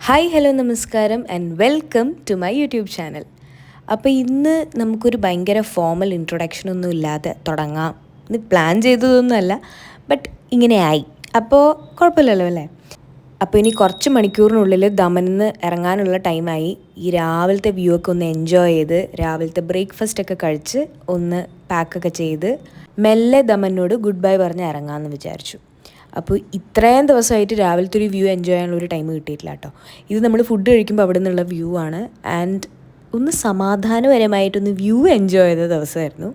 Hi hello നമസ്കാരം and welcome to my YouTube channel. അപ്പോൾ ഇന്ന് നമുക്കൊരു ഭയങ്കര ഫോമൽ ഇൻട്രൊഡക്ഷനൊന്നും ഇല്ലാതെ തുടങ്ങാം. ഇത് പ്ലാൻ ചെയ്തതൊന്നുമല്ല, ബട്ട് ഇങ്ങനെയായി. അപ്പോൾ കുഴപ്പമില്ലല്ലോ അല്ലേ? അപ്പോൾ ഇനി കുറച്ച് മണിക്കൂറിനുള്ളിൽ ദമനിന്ന് ഇറങ്ങാനുള്ള ടൈമായി. ഈ രാവിലത്തെ വ്യൂ ഒക്കെ ഒന്ന് എൻജോയ് ചെയ്ത് രാവിലത്തെ ബ്രേക്ക്ഫാസ്റ്റൊക്കെ കഴിച്ച് ഒന്ന് പാക്കൊക്കെ ചെയ്ത് മെല്ലെ ദമനോട് ഗുഡ് ബൈ പറഞ്ഞ് ഇറങ്ങാമെന്ന് വിചാരിച്ചു. അപ്പോൾ ഇത്രയും ദിവസമായിട്ട് രാവിലത്തെ ഒരു വ്യൂ എൻജോയ് ചെയ്യാനുള്ളൊരു ടൈം കിട്ടിയിട്ടില്ല കേട്ടോ. ഇത് നമ്മൾ ഫുഡ് കഴിക്കുമ്പോൾ അവിടെ നിന്നുള്ള വ്യൂ ആണ്. ആൻഡ് ഒന്ന് സമാധാനപരമായിട്ടൊന്ന് വ്യൂ എൻജോയ് ചെയ്ത ദിവസമായിരുന്നു.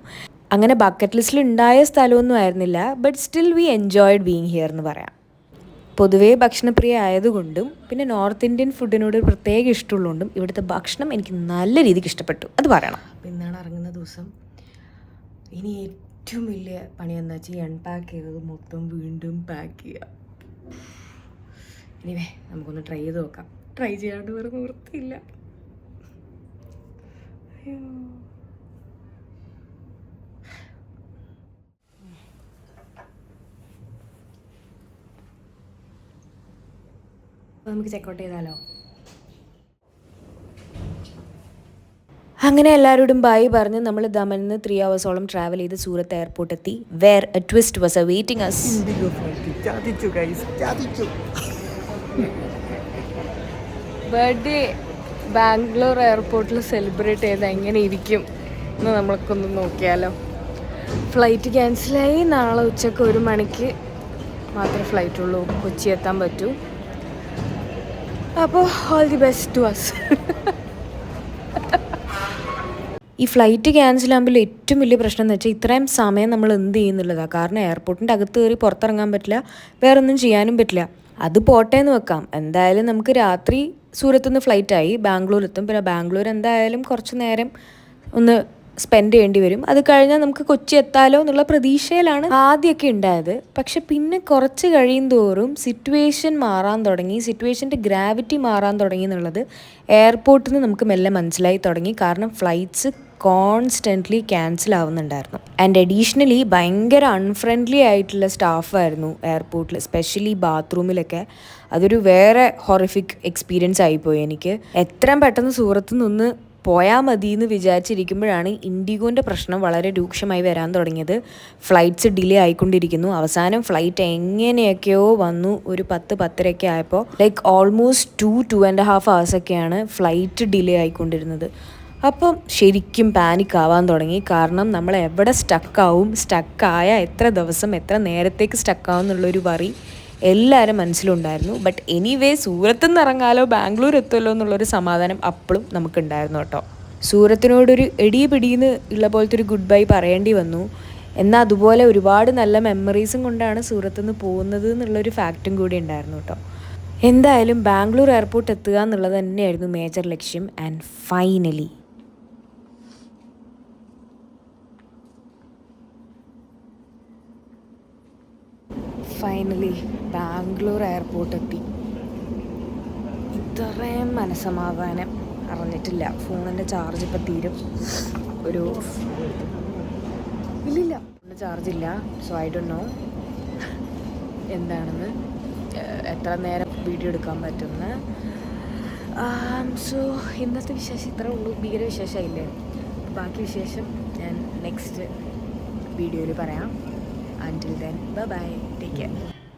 അങ്ങനെ ബക്കറ്റ് ലിസ്റ്റിൽ ഉണ്ടായ സ്ഥലമൊന്നും ആയിരുന്നില്ല, but still we enjoyed being here എന്ന് പറയാം. പൊതുവേ ഭക്ഷണപ്രിയ ആയതുകൊണ്ടും പിന്നെ നോർത്ത് ഇന്ത്യൻ ഫുഡിനോട് പ്രത്യേക ഇഷ്ടമുള്ളതുകൊണ്ടും ഇവിടുത്തെ ഭക്ഷണം എനിക്ക് നല്ല രീതിക്ക് ഇഷ്ടപ്പെട്ടു, അത് പറയണം. അപ്പോൾ ഇന്നാണ് ഇറങ്ങുന്ന ദിവസം. ഇനി ഏറ്റവും വലിയ പണി എന്താ വെച്ചാൽ ഈ അൺപാക്ക് ചെയ്തത് മൊത്തം വീണ്ടും പാക്ക് ചെയ്യുക. ഇനിവേ നമുക്കൊന്ന് ട്രൈ ചെയ്ത് നോക്കാം. ട്രൈ ചെയ്യാണ്ട് വേറെ നിവൃത്തിയില്ല. നമുക്ക് ചെക്കൗട്ട് ചെയ്താലോ? അങ്ങനെ എല്ലാവരോടും ബൈ പറഞ്ഞ് നമ്മൾ ദമനിൽ നിന്ന് 3 hours ട്രാവൽ ചെയ്ത് സൂറത്ത് എയർപോർട്ട് എത്തി. Where a twist was awaiting us. Birthday Bangalore എയർപോർട്ടിൽ സെലിബ്രേറ്റ് ചെയ്ത് എങ്ങനെ ഇരിക്കും എന്ന് നമ്മൾക്കൊന്ന് നോക്കിയാലോ. ഫ്ലൈറ്റ് ക്യാൻസലായി. നാളെ ഉച്ചക്ക് 1 മണിക്ക് മാത്രമേ ഫ്ലൈറ്റുള്ളൂ, കൊച്ചി എത്താൻ പറ്റൂ. അപ്പോൾ all the best to us. ഈ ഫ്ലൈറ്റ് ക്യാൻസൽ ആകുമ്പോൾ ഏറ്റവും വലിയ പ്രശ്നം എന്ന് വെച്ചാൽ ഇത്രയും സമയം നമ്മൾ എന്ത് ചെയ്യുന്നുള്ളതാണ്. കാരണം എയർപോർട്ടിൻ്റെ അകത്ത് കയറി പുറത്തിറങ്ങാൻ പറ്റില്ല, വേറൊന്നും ചെയ്യാനും പറ്റില്ല. അത് പോട്ടെ എന്ന് വെക്കാം. എന്തായാലും നമുക്ക് രാത്രി സൂരത്തുനിന്ന് ഫ്ലൈറ്റായി ബാംഗ്ലൂർ എത്തും. പിന്നെ ബാംഗ്ലൂർ എന്തായാലും കുറച്ച് നേരം ഒന്ന് സ്പെൻഡ് ചെയ്യേണ്ടി വരും. അത് കഴിഞ്ഞാൽ നമുക്ക് കൊച്ചി എത്താലോ എന്നുള്ള പ്രതീക്ഷയിലാണ് ആദ്യമൊക്കെ ഉണ്ടായത്. പക്ഷെ പിന്നെ കുറച്ച് കഴിയും തോറും സിറ്റുവേഷൻ മാറാൻ തുടങ്ങി, സിറ്റുവേഷൻ്റെ ഗ്രാവിറ്റി മാറാൻ തുടങ്ങി എന്നുള്ളത് എയർപോർട്ടിൽ നിന്ന് നമുക്ക് മെല്ലെ മനസ്സിലായി തുടങ്ങി. കാരണം ഫ്ലൈറ്റ്സ് കോൺസ്റ്റൻ്റ്ലി ക്യാൻസൽ ആവുന്നുണ്ടായിരുന്നു. ആൻഡ് അഡീഷണലി ഭയങ്കര അൺഫ്രണ്ട്ലി ആയിട്ടുള്ള സ്റ്റാഫായിരുന്നു എയർപോർട്ടിൽ, സ്പെഷ്യലി ബാത്റൂമിലൊക്കെ. അതൊരു വേറെ ഹൊറിഫിക് എക്സ്പീരിയൻസ് ആയിപ്പോയി എനിക്ക്. എത്രയും പെട്ടെന്ന് സൂറത്ത് നിന്ന് പോയാൽ മതി എന്ന് വിചാരിച്ചിരിക്കുമ്പോഴാണ് ഇൻഡിഗോൻ്റെ പ്രശ്നം വളരെ രൂക്ഷമായി വരാൻ തുടങ്ങിയത്. ഫ്ലൈറ്റ്സ് ഡിലേ ആയിക്കൊണ്ടിരിക്കുന്നു. അവസാനം ഫ്ലൈറ്റ് എങ്ങനെയൊക്കെയോ വന്നു. ഒരു 10-10:30 ആയപ്പോൾ ഓൾമോസ്റ്റ് 2.5 hours ഫ്ലൈറ്റ് ഡിലേ ആയിക്കൊണ്ടിരുന്നത്. അപ്പം ശരിക്കും പാനിക് ആവാൻ തുടങ്ങി. കാരണം നമ്മൾ എവിടെ സ്റ്റക്കായ എത്ര ദിവസം എത്ര നേരത്തേക്ക് സ്റ്റക്കാവും എന്നുള്ളൊരു വറി എല്ലാവരും മനസ്സിലുണ്ടായിരുന്നു. ബട്ട് എനിവേ സൂറത്ത് നിന്ന് ഇറങ്ങാലോ, ബാംഗ്ലൂർ എത്തുമല്ലോ എന്നുള്ളൊരു സമാധാനം അപ്പോഴും നമുക്കുണ്ടായിരുന്നു കേട്ടോ. സൂറത്തിനോടൊരു പിടിയെന്ന് ഉള്ള പോലത്തെ ഒരു ഗുഡ് ബൈ പറയേണ്ടി വന്നു. എന്നാൽ അതുപോലെ ഒരുപാട് നല്ല മെമ്മറീസും കൊണ്ടാണ് സൂറത്ത് നിന്ന് പോകുന്നത് എന്നുള്ളൊരു ഫാക്റ്റും കൂടി ഉണ്ടായിരുന്നു കേട്ടോ. എന്തായാലും ബാംഗ്ലൂർ എയർപോർട്ട് എത്തുക എന്നുള്ളത് തന്നെയായിരുന്നു മേജർ ലക്ഷ്യം. ആൻഡ് ഫൈനലി ബാംഗ്ലൂർ എയർപോർട്ട് എത്തി. ഇത്രയും മനസ്സമാധാനം അറിഞ്ഞിട്ടില്ല. ഫോണിൻ്റെ ചാർജ് ഇപ്പം തീരും. ഇല്ലില്ല, ചാർജില്ല. സോ ഐ ഡോണ്ട് നോ എന്താണെന്ന്, എത്ര നേരം വീഡിയോ എടുക്കാൻ പറ്റുമെന്ന്. സോ ഇന്നത്തെ വിശേഷം ഇത്രേ ഉള്ളൂ. ഭീകര വിശേഷമായില്ലേ? ബാക്കി വിശേഷം ഞാൻ നെക്സ്റ്റ് വീഡിയോയിൽ പറയാം. Until then, bye-bye. Take care.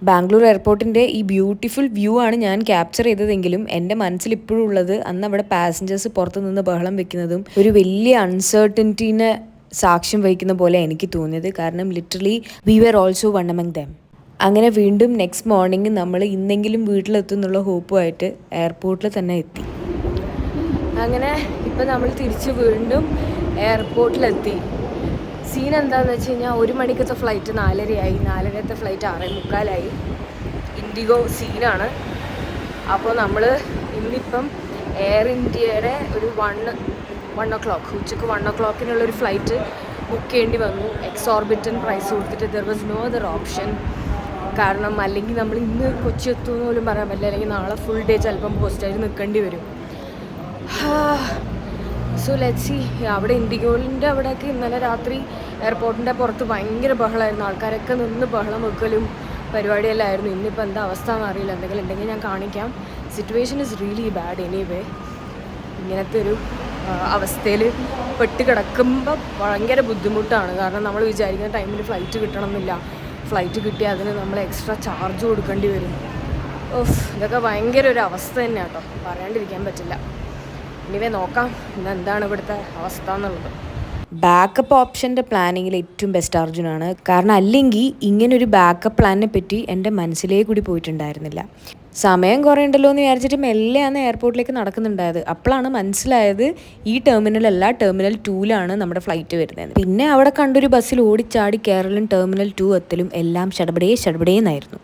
Bangalore എയർപോർട്ടിൻ്റെ ഈ ബ്യൂട്ടിഫുൾ വ്യൂ ആണ് ഞാൻ ക്യാപ്ചർ ചെയ്തതെങ്കിലും എൻ്റെ മനസ്സിൽ ഇപ്പോഴും ഉള്ളത് അന്ന് അവിടെ പാസഞ്ചേഴ്സ് പുറത്ത് നിന്ന് ബഹളം വെക്കുന്നതും ഒരു വലിയ അൺസർട്ടനിറ്റീനെ സാക്ഷ്യം വഹിക്കുന്ന പോലെ എനിക്ക് തോന്നിയത്. കാരണം literally we were also one among them. അങ്ങനെ വീണ്ടും നെക്സ്റ്റ് മോർണിംഗ് നമ്മൾ ഇന്നെങ്കിലും വീട്ടിലെത്തും എന്നുള്ള ഹോപ്പുമായിട്ട് എയർപോർട്ടിൽ തന്നെ എത്തി. അങ്ങനെ ഇപ്പം നമ്മൾ തിരിച്ച് വീണ്ടും എയർപോർട്ടിലെത്തി. സീൻ എന്താണെന്ന് വെച്ച് കഴിഞ്ഞാൽ 1 മണിക്കത്തെ ഫ്ലൈറ്റ് 4:30 4:30 ഫ്ലൈറ്റ് 6:45. ഇൻഡിഗോ സീനാണ്. അപ്പോൾ നമ്മൾ ഇന്നിപ്പം എയർ ഇന്ത്യയുടെ ഒരു 1 o'clock ഉച്ചക്ക് 1 o'clock ഫ്ലൈറ്റ് ബുക്ക് ചെയ്യേണ്ടി വന്നു. എക്സോർബിറ്റൻ പ്രൈസ് കൊടുത്തിട്ട് there was no other option. കാരണം അല്ലെങ്കിൽ നമ്മൾ ഇന്ന് കൊച്ചി എത്തുമെന്ന് പോലും പറയാൻ പറ്റില്ല. അല്ലെങ്കിൽ നാളെ ഫുൾ ഡേ ചിലപ്പം പോസ്റ്റായിട്ട് നിൽക്കേണ്ടി വരും. So let's see. അവിടെ ഇൻഡിഗോളിൻ്റെ അവിടെയൊക്കെ ഇന്നലെ രാത്രി എയർപോർട്ടിൻ്റെ പുറത്ത് ഭയങ്കര ബഹളമായിരുന്നു. ആൾക്കാരൊക്കെ നിന്ന് ബഹളം വെക്കലും പരിപാടിയെല്ലാമായിരുന്നു. ഇന്നിപ്പോൾ എന്താ അവസ്ഥ എന്നറിയില്ല. എന്തെങ്കിലും ഉണ്ടെങ്കിൽ ഞാൻ കാണിക്കാം. Situation is really bad anyway. ഇങ്ങനത്തെ ഒരു അവസ്ഥയിൽ പെട്ട് കിടക്കുമ്പോൾ ഭയങ്കര ബുദ്ധിമുട്ടാണ്. കാരണം നമ്മൾ വിചാരിക്കുന്ന ടൈമിൽ ഫ്ലൈറ്റ് കിട്ടണമെന്നില്ല. ഫ്ലൈറ്റ് കിട്ടിയാൽ അതിന് നമ്മൾ എക്സ്ട്രാ ചാർജ് കൊടുക്കേണ്ടി വരും. ഇതൊക്കെ ഭയങ്കര ഒരു അവസ്ഥ തന്നെയാണ് കേട്ടോ, പറയാണ്ടിരിക്കാൻ പറ്റില്ല. ഇനിവേ നോക്കാം എന്താണ് ഇവിടുത്തെ അവസ്ഥ എന്നുള്ളത്. ബാക്കപ്പ് ഓപ്ഷൻ്റെ പ്ലാനിങ്ങിൽ ഏറ്റവും ബെസ്റ്റ് അർജുനാണ്. കാരണം അല്ലെങ്കിൽ ഇങ്ങനൊരു ബാക്കപ്പ് പ്ലാനിനെ പറ്റി എൻ്റെ മനസ്സിലേക്ക് കൂടി പോയിട്ടുണ്ടായിരുന്നില്ല. സമയം കുറേ ഉണ്ടല്ലോ എന്ന് വിചാരിച്ചിട്ട് മെല്ലെയാണ് എയർപോർട്ടിലേക്ക് നടക്കുന്നുണ്ടായത്. അപ്പോഴാണ് മനസ്സിലായത് ഈ ടെർമിനലല്ല, ടെർമിനൽ 2ലാണ് നമ്മുടെ ഫ്ലൈറ്റ് വരുന്നത്. പിന്നെ അവിടെ കണ്ടൊരു ബസ്സിൽ ഓടിച്ചാടി കേരളം ടെർമിനൽ 2 എത്തലും എല്ലാം ഷടപടേന്നായിരുന്നു.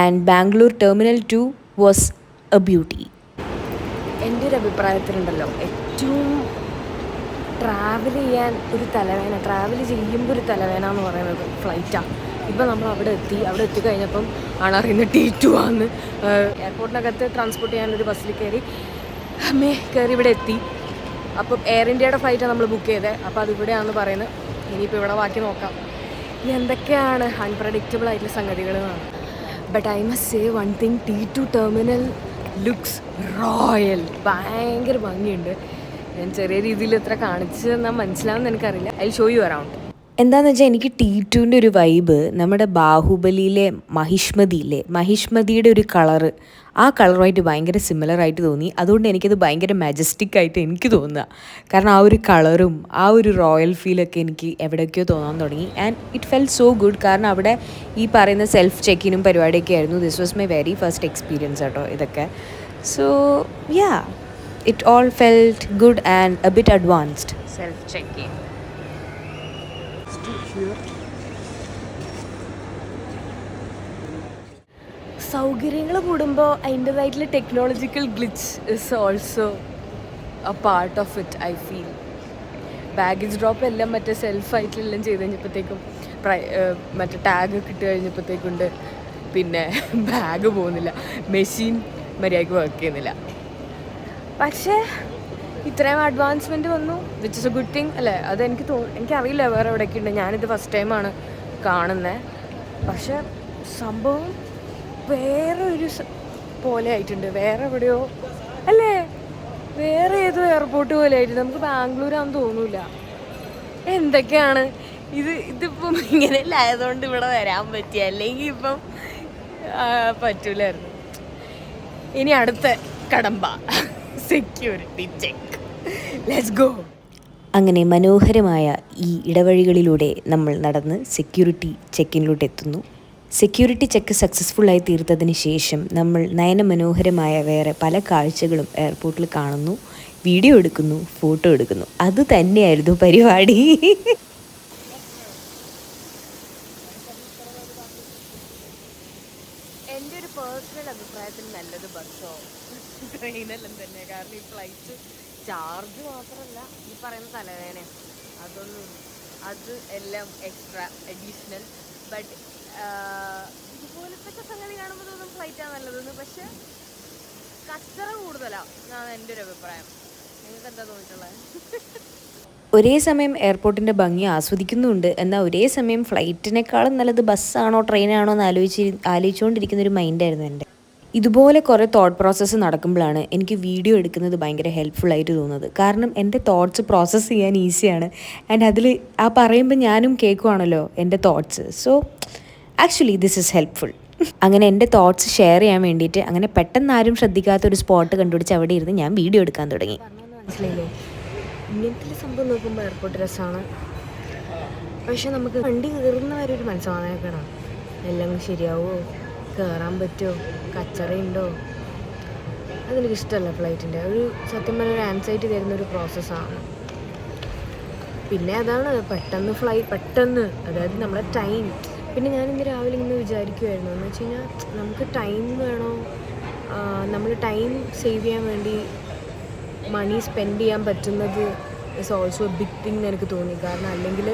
And Bangalore terminal 2 was a beauty. എൻ്റെ ഒരു അഭിപ്രായത്തിലുണ്ടല്ലോ, ഏറ്റവും ട്രാവൽ ചെയ്യാൻ ഒരു തലവേദന, ട്രാവൽ ചെയ്യുമ്പോൾ ഒരു തലവേദന എന്ന് പറയുന്നത് ഫ്ലൈറ്റാണ്. ഇപ്പോൾ നമ്മൾ അവിടെ എത്തിക്കഴിഞ്ഞപ്പം ആണ് അറിയുന്നത് T2 ആണെന്ന്. എയർപോർട്ടിനകത്ത് ട്രാൻസ്പോർട്ട് ചെയ്യാനൊരു ബസ്സിൽ കയറി ഇവിടെ എത്തി. അപ്പം എയർ ഇന്ത്യയുടെ ഫ്ലൈറ്റാണ് നമ്മൾ ബുക്ക് ചെയ്തത്. അപ്പോൾ അതിവിടെയാണെന്ന് പറയുന്നത്. ഇനിയിപ്പോൾ ഇവിടെ ബാക്കി നോക്കാം ഇനി എന്തൊക്കെയാണ് അൺപ്രഡിക്റ്റബിൾ ആയിട്ടുള്ള സംഗതികൾ എന്നാണ്. But I must say one thing, T2 terminal looks royal. ഭയങ്കര ഭംഗിയുണ്ട്. ഞാൻ ചെറിയ രീതിയിൽ എത്ര കാണിച്ച് തന്നാൽ മനസ്സിലാവുമെന്ന് എനിക്കറിയില്ല. I show you around. എന്താണെന്ന് വെച്ചാൽ എനിക്ക് T2ൻ്റെ ഒരു വൈബ് നമ്മുടെ ബാഹുബലിയിലെ മഹിഷ്മതിയുടെ ഒരു കളറ്, ആ കളറുമായിട്ട് ഭയങ്കര സിമിലറായിട്ട് തോന്നി. അതുകൊണ്ട് എനിക്കത് ഭയങ്കര മജസ്റ്റിക് ആയിട്ട് എനിക്ക് തോന്നുക. കാരണം ആ ഒരു കളറും ആ ഒരു റോയൽ ഫീലൊക്കെ എനിക്ക് എവിടെയൊക്കെയോ തോന്നാൻ തുടങ്ങി. And it felt so good. കാരണം അവിടെ ഈ പറയുന്ന സെൽഫ് ചെക്കിനും പരിപാടിയൊക്കെ ആയിരുന്നു. This was my very first experience കേട്ടോ ഇതൊക്കെ. So yeah, it all felt good and a bit advanced. Self-checking. സൗകര്യങ്ങൾ കൂടുമ്പോൾ അതിൻ്റെതായിട്ടുള്ള technological glitch is also A part of it. I feel baggage drop എല്ലാം മറ്റേ സെൽഫായിട്ടെല്ലാം ചെയ്ത് കഴിഞ്ഞപ്പോഴത്തേക്കും മറ്റേ ടാഗ് കിട്ടി കഴിഞ്ഞപ്പോഴത്തേക്കുണ്ട് പിന്നെ ബാഗ് പോകുന്നില്ല, മെഷീൻ മര്യാദയ്ക്ക് വർക്ക് ചെയ്യുന്നില്ല. പക്ഷേ ഇത്രയും അഡ്വാൻസ്മെൻറ്റ് വന്നു, which is A good thing അല്ലേ? അത് എനിക്കറിയില്ല വേറെ എവിടെയൊക്കെ ഉണ്ട്. ഞാനിത് ഫസ്റ്റ് ടൈമാണ് കാണുന്നത്. പക്ഷെ സംഭവം വേറെ ഒരു പോലെ ആയിട്ടുണ്ട്. വേറെ എവിടെയോ അല്ലേ, വേറെ ഏതോ എയർപോർട്ട് പോലെ ആയിട്ടുണ്ട്. നമുക്ക് ബാംഗ്ലൂരാണെന്ന് തോന്നില്ല. എന്തൊക്കെയാണ് ഇതിപ്പം ഇങ്ങനെയല്ല ആയതുകൊണ്ട് ഇവിടെ വരാൻ പറ്റിയ, അല്ലെങ്കിൽ ഇപ്പം പറ്റൂലായിരുന്നു. ഇനി അടുത്ത കടമ്പ സെക്യൂരിറ്റി ചെക്ക്. Let's go. അങ്ങനെ മനോഹരമായ ഈ ഇടവഴികളിലൂടെ നമ്മൾ നടന്ന് സെക്യൂരിറ്റി ചെക്കിനിലൂടെ എത്തുന്നു. സെക്യൂരിറ്റി ചെക്ക് സക്സസ്ഫുള്ളായി തീർത്തതിന് ശേഷം നമ്മൾ നയനമനോഹരമായ വേറെ പല കാഴ്ചകളും എയർപോർട്ടിൽ കാണുന്നു, വീഡിയോ എടുക്കുന്നു, ഫോട്ടോ എടുക്കുന്നു. അത് തന്നെയായിരുന്നു പരിപാടി. എൻ്റെ ഒരു പേഴ്സണൽ അഭിപ്രായത്തിൽ നല്ലത് ബസ്സോ ട്രെയിനെല്ലാം തന്നെ. കാരണം ഈ ഫ്ലൈറ്റ് ചാർജ് മാത്രമല്ല, ഈ പറയുന്ന തലവേദന അത് എല്ലാം എക്സ്ട്രാ അഡീഷണൽ. ബട്ട് ഇതുപോലത്തെ സംഗതി കാണുമ്പോൾ തോന്നും ഫ്ലൈറ്റാണ് നല്ലതെന്ന്. പക്ഷെ കച്ചറ കൂടുതലാണ് എന്നാണ് എൻ്റെ ഒരു അഭിപ്രായം. നിങ്ങൾക്ക് എന്താ തോന്നിയിട്ടുള്ളത്? ഒരേ സമയം എയർപോർട്ടിൻ്റെ ഭംഗി ആസ്വദിക്കുന്നുണ്ട്, എന്നാൽ ഒരേ സമയം ഫ്ലൈറ്റിനേക്കാളും നല്ലത് ബസ്സാണോ ട്രെയിനാണോ എന്ന് ആലോചിച്ചുകൊണ്ടിരിക്കുന്നൊരു മൈൻഡായിരുന്നു എൻ്റെ. ഇതുപോലെ കുറേ തോട്ട് പ്രോസസ്സ് നടക്കുമ്പോഴാണ് എനിക്ക് വീഡിയോ എടുക്കുന്നത് ഭയങ്കര ഹെൽപ്ഫുള്ളായിട്ട് തോന്നുന്നത്. കാരണം എൻ്റെ തോട്ട്സ് പ്രോസസ്സ് ചെയ്യാൻ ഈസിയാണ്. ആൻഡ് അതിൽ ആ പറയുമ്പോൾ ഞാനും കേൾക്കുവാണല്ലോ എൻ്റെ thoughts. So actually this is helpful. അങ്ങനെ എൻ്റെ തോട്ട്സ് ഷെയർ ചെയ്യാൻ വേണ്ടിയിട്ട് അങ്ങനെ പെട്ടെന്ന് ആരും ശ്രദ്ധിക്കാത്ത ഒരു സ്പോട്ട് കണ്ടുപിടിച്ച് അവിടെ ഇരുന്ന് ഞാൻ വീഡിയോ എടുക്കാൻ തുടങ്ങി. മനസ്സിലായില്ലേ, ഇങ്ങനത്തെ സംഭവം നോക്കുമ്പോൾ എയർപോർട്ട് രസമാണ്. പക്ഷെ നമുക്ക് വണ്ടി കയറുന്നവരെ ഒരു മനസ്സമാധാനക്കേടാണ്. എല്ലാം ശരിയാവുമോ, കയറാൻ പറ്റുമോ, കച്ചറയുണ്ടോ, അതെനിക്കിഷ്ടമല്ല. ഫ്ലൈറ്റിൻ്റെ ഒരു സത്യം പറഞ്ഞ ഒരു ആൻസൈറ്റി തരുന്നൊരു പ്രോസസ്സാണ്. പിന്നെ അതാണ് പെട്ടെന്ന് അതായത് നമ്മളെ ടൈം. പിന്നെ ഞാനിന്ന് രാവിലെ ഇങ്ങനെ വിചാരിക്കുമായിരുന്നു എന്ന് വെച്ച് കഴിഞ്ഞാൽ നമുക്ക് ടൈം വേണോ, നമ്മൾ ടൈം സേവ് ചെയ്യാൻ വേണ്ടി മണി സ്പെൻഡ് ചെയ്യാൻ പറ്റുന്നത് is also a big thing എന്ന് എനിക്ക് തോന്നി. കാരണം അല്ലെങ്കിൽ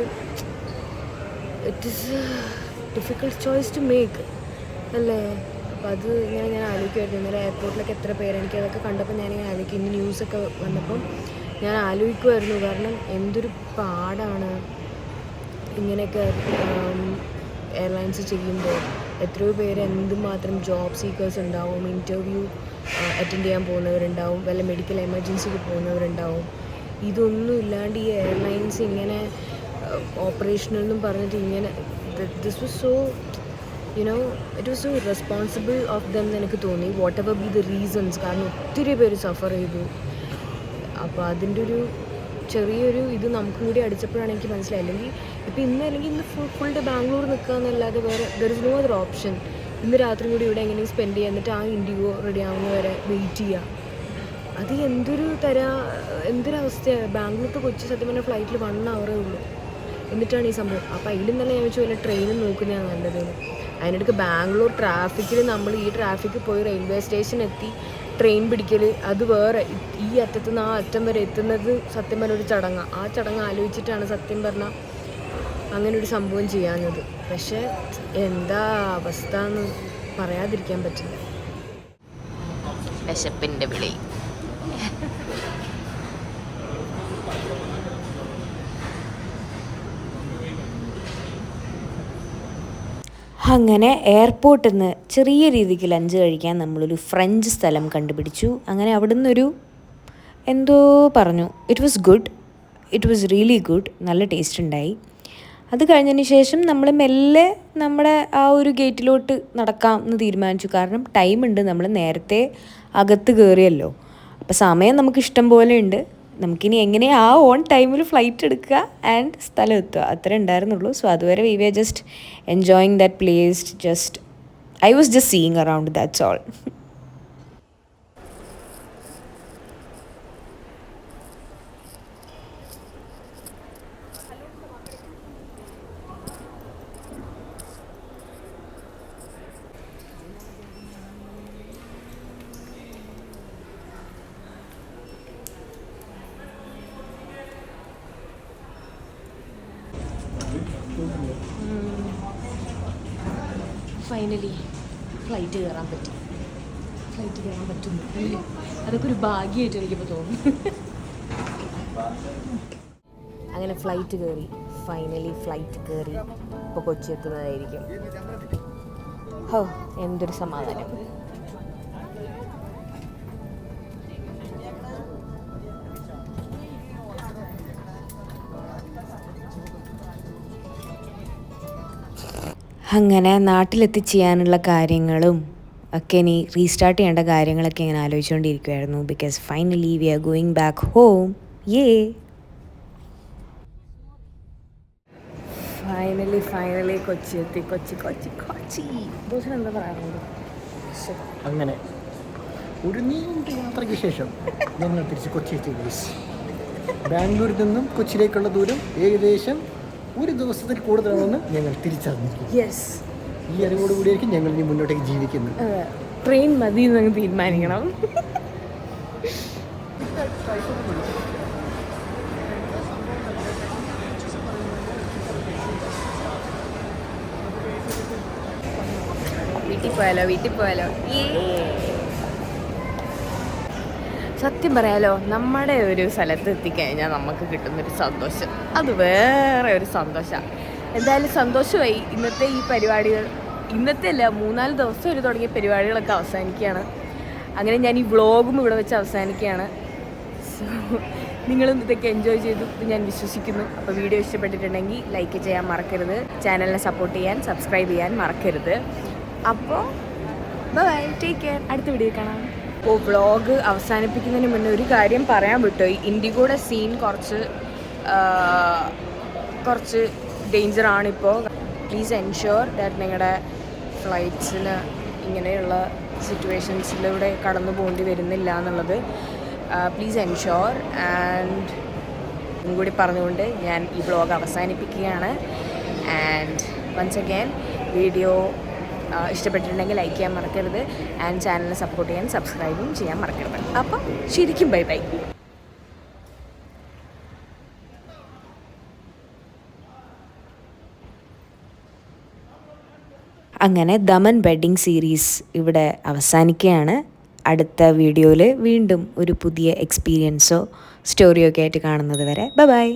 it is a difficult choice to make അല്ലേ. അപ്പോൾ അത് ഇങ്ങനെ ഞാൻ ആലോചിക്കുമായിരുന്നു. ഇന്നലെ എയർപോർട്ടിലൊക്കെ എത്ര പേര്, എനിക്ക് അതൊക്കെ കണ്ടപ്പോൾ ഞാനിങ്ങനെ ആലോചിക്കും. ഇന്ന് ന്യൂസൊക്കെ വന്നപ്പം ഞാൻ ആലോചിക്കുമായിരുന്നു. കാരണം എന്തൊരു പാടാണ് ഇങ്ങനെയൊക്കെ എയർലൈൻസ് ചെയ്യുമ്പോൾ. എത്രയോ പേര് എന്തുമാത്രം ജോബ് സീക്കേഴ്സ് ഉണ്ടാവും, ഇൻ്റർവ്യൂ അറ്റൻഡ് ചെയ്യാൻ പോകുന്നവരുണ്ടാവും, വല്ല മെഡിക്കൽ എമർജൻസിക്ക് പോകുന്നവരുണ്ടാവും. ഇതൊന്നും ഇല്ലാണ്ട് ഈ എയർലൈൻസ് ഇങ്ങനെ ഓപ്പറേഷണൽ എന്നും പറഞ്ഞിട്ട് ഇങ്ങനെ this was so it was so responsible of them എന്ന് എനിക്ക് തോന്നി. What ever B the reasons, കാരണം ഒത്തിരി പേര് സഫർ ചെയ്തു. അപ്പോൾ അതിൻ്റെ ഒരു ചെറിയൊരു ഇത് നമുക്കും കൂടി അടിച്ചപ്പോഴാണ് എനിക്ക് മനസ്സിലായി. അല്ലെങ്കിൽ ഇപ്പോൾ ഇന്ന് ഫുൾ ഡേ ബാംഗ്ലൂർ നിൽക്കുക എന്നല്ലാതെ വേറെ there is no other option. ഇന്ന് രാത്രി കൂടി ഇവിടെ എങ്ങനെയും സ്പെൻഡ് ചെയ്യുക, എന്നിട്ട് ആ ഇൻഡിഗോ റെഡി ആവുന്നവരെ വെയിറ്റ് ചെയ്യുക. അത് എന്തൊരവസ്ഥയാണ്. ബാംഗ്ലൂർ ടു കൊച്ചി സത്യം പറഞ്ഞാൽ ഫ്ലൈറ്റിൽ 1 hour ഉള്ളൂ, എന്നിട്ടാണ് ഈ സംഭവം. അപ്പോൾ അതിലും തന്നെ ഞാൻ വെച്ചു വല്ല ട്രെയിനും നോക്കുന്നതാണ് നല്ലത്. അതിനിടയ്ക്ക് ബാംഗ്ലൂർ ട്രാഫിക്കിൽ നമ്മൾ ഈ ട്രാഫിക്കിൽ പോയി റെയിൽവേ സ്റ്റേഷൻ എത്തി ട്രെയിൻ പിടിക്കൽ, അത് വേറെ. ഈ അറ്റത്തു നിന്ന് ആ അറ്റം വരെ എത്തുന്നത് സത്യം പറഞ്ഞ ഒരു ചടങ്ങാണ്. ആ ചടങ്ങ് ആലോചിച്ചിട്ടാണ് സത്യം പറഞ്ഞാൽ അങ്ങനെ ഒരു സംഭവം ചെയ്യാഞ്ഞത്. പക്ഷേ എന്താ അവസ്ഥ എന്ന് പറയാതിരിക്കാൻ പറ്റില്ല. വിശപ്പിൻ്റെ വിളി. അങ്ങനെ എയർപോർട്ടിൽ നിന്ന് ചെറിയ രീതിക്ക് ലഞ്ച് കഴിക്കാൻ നമ്മളൊരു ഫ്രഞ്ച് സ്ഥലം കണ്ടുപിടിച്ചു. അങ്ങനെ അവിടെ നിന്നൊരു എന്തോ പറഞ്ഞു. It was really good. നല്ല ടേസ്റ്റ് ഉണ്ടായി. അത് കഴിഞ്ഞതിന് ശേഷം നമ്മൾ മെല്ലെ നമ്മുടെ ആ ഒരു ഗേറ്റിലോട്ട് നടക്കാം എന്ന് തീരുമാനിച്ചു. കാരണം ടൈമുണ്ട്, നമ്മൾ നേരത്തെ അകത്ത് കയറിയല്ലോ. അപ്പോൾ സമയം നമുക്ക് ഇഷ്ടം പോലെ ഉണ്ട്. നമുക്കിനി എങ്ങനെയാണ് ആ ഓൺ ടൈമിൽ ഫ്ലൈറ്റ് എടുക്കുക ആൻഡ് സ്ഥലം എത്തുക, അത്രേ ഉണ്ടായിരുന്നുള്ളൂ. സോ അതുവരെ we were just enjoying that place. I was just seeing around, that's all. Finally flight കയറാൻ പറ്റുന്നു. അതൊക്കെ ഒരു ഭാഗ്യമായിട്ട് എനിക്കിപ്പോൾ തോന്നുന്നു. അങ്ങനെ ഫൈനലി ഫ്ലൈറ്റ് കയറി ഇപ്പോൾ കൊച്ചി എത്തുന്നതായിരിക്കും. എന്തൊരു സമാധാനം. അങ്ങനെ നാട്ടിലെത്തി ചെയ്യാനുള്ള കാര്യങ്ങളും ഒക്കെ ഇനി റീസ്റ്റാർട്ട് ചെയ്യേണ്ട കാര്യങ്ങളൊക്കെ ഇങ്ങനെ ആലോചിച്ചുകൊണ്ടിരിക്കുമായിരുന്നു. Because finally we are going back home. Finally Kochi എത്തി. കൊച്ചി ദോഷം എന്താ പറയാറുണ്ട്. അങ്ങനെ ഒരു നീണ്ട യാത്രയ്ക്ക് ശേഷം ഞങ്ങൾ തിരിച്ച് കൊച്ചി എത്തി. ബാംഗ്ലൂരിൽ നിന്നും കൊച്ചിയിലേക്കുള്ള ദൂരം ഏകദേശം ഒരു ദിവസത്തിൽ കൂടുതലാണെന്ന് ഞങ്ങൾ തിരിച്ചറിഞ്ഞിരിക്കുന്നു. ഈ അറിവോട് കൂടിയായിരിക്കും ഞങ്ങൾ ഇനി മുന്നോട്ടേക്ക് ജീവിക്കുന്നത്. ട്രെയിൻ മതി എന്ന് തീരുമാനിക്കണം. വീട്ടിൽ പോയാലോ. സത്യം പറയാലോ, നമ്മുടെ ഒരു സ്ഥലത്ത് എത്തിക്കഴിഞ്ഞാൽ നമുക്ക് കിട്ടുന്നൊരു സന്തോഷം, അത് വേറെ ഒരു സന്തോഷമാണ്. എന്തായാലും സന്തോഷമായി. ഇന്നത്തെ ഈ പരിപാടികൾ, ഇന്നത്തെ അല്ല 3-4 ദിവസം വരെ തുടങ്ങിയ പരിപാടികളൊക്കെ അവസാനിക്കുകയാണ്. അങ്ങനെ ഞാൻ ഈ വ്ളോഗും ഇവിടെ വെച്ച് അവസാനിക്കുകയാണ്. സോ നിങ്ങളും ഇതൊക്കെ എൻജോയ് ചെയ്തു ഞാൻ വിശ്വസിക്കുന്നു. അപ്പോൾ വീഡിയോ ഇഷ്ടപ്പെട്ടിട്ടുണ്ടെങ്കിൽ ലൈക്ക് ചെയ്യാൻ മറക്കരുത്, ചാനലിനെ സപ്പോർട്ട് ചെയ്യാൻ, സബ്സ്ക്രൈബ് ചെയ്യാൻ മറക്കരുത്. അപ്പോൾ ബൈ, ടേക്ക് കെയർ. അടുത്ത വീഡിയോ കാണാം. അപ്പോൾ വ്ളോഗ് അവസാനിപ്പിക്കുന്നതിന് മുന്നേ ഒരു കാര്യം പറയാൻ വിട്ടുപോയി. ഇൻഡിഗോയുടെ സീൻ കുറച്ച് ഡേഞ്ചറാണിപ്പോൾ. പ്ലീസ് എൻഷുർ ദാറ്റ് നിങ്ങളുടെ ഫ്ലൈറ്റ്സിന് ഇങ്ങനെയുള്ള സിറ്റുവേഷൻസിലൂടെ കടന്നു പോകേണ്ടി വരുന്നില്ല എന്നുള്ളത് പ്ലീസ് എൻഷുർ. ആൻഡ് ഇതും കൂടി പറഞ്ഞുകൊണ്ട് ഞാൻ ഈ വ്ളോഗ് അവസാനിപ്പിക്കുകയാണ്. ആൻഡ് വൺസ് അഗൈൻ വീഡിയോ ഇഷ്ടപ്പെട്ടിട്ടുണ്ടെങ്കിൽ ലൈക്ക് ചെയ്യാൻ മറക്കരുത്, ആൻഡ് ചാനലിനെ സപ്പോർട്ട് ചെയ്യാൻ, സബ്സ്ക്രൈബും ചെയ്യാൻ മറക്കരുത്. അപ്പം ശരിക്കും ബൈ. അങ്ങനെ ദമൻ വെഡ്ഡിങ് സീരീസ് ഇവിടെ അവസാനിക്കുകയാണ്. അടുത്ത വീഡിയോയിൽ വീണ്ടും ഒരു പുതിയ എക്സ്പീരിയൻസോ സ്റ്റോറിയോ ഒക്കെ ആയിട്ട് കാണുന്നത് വരെ ബൈ.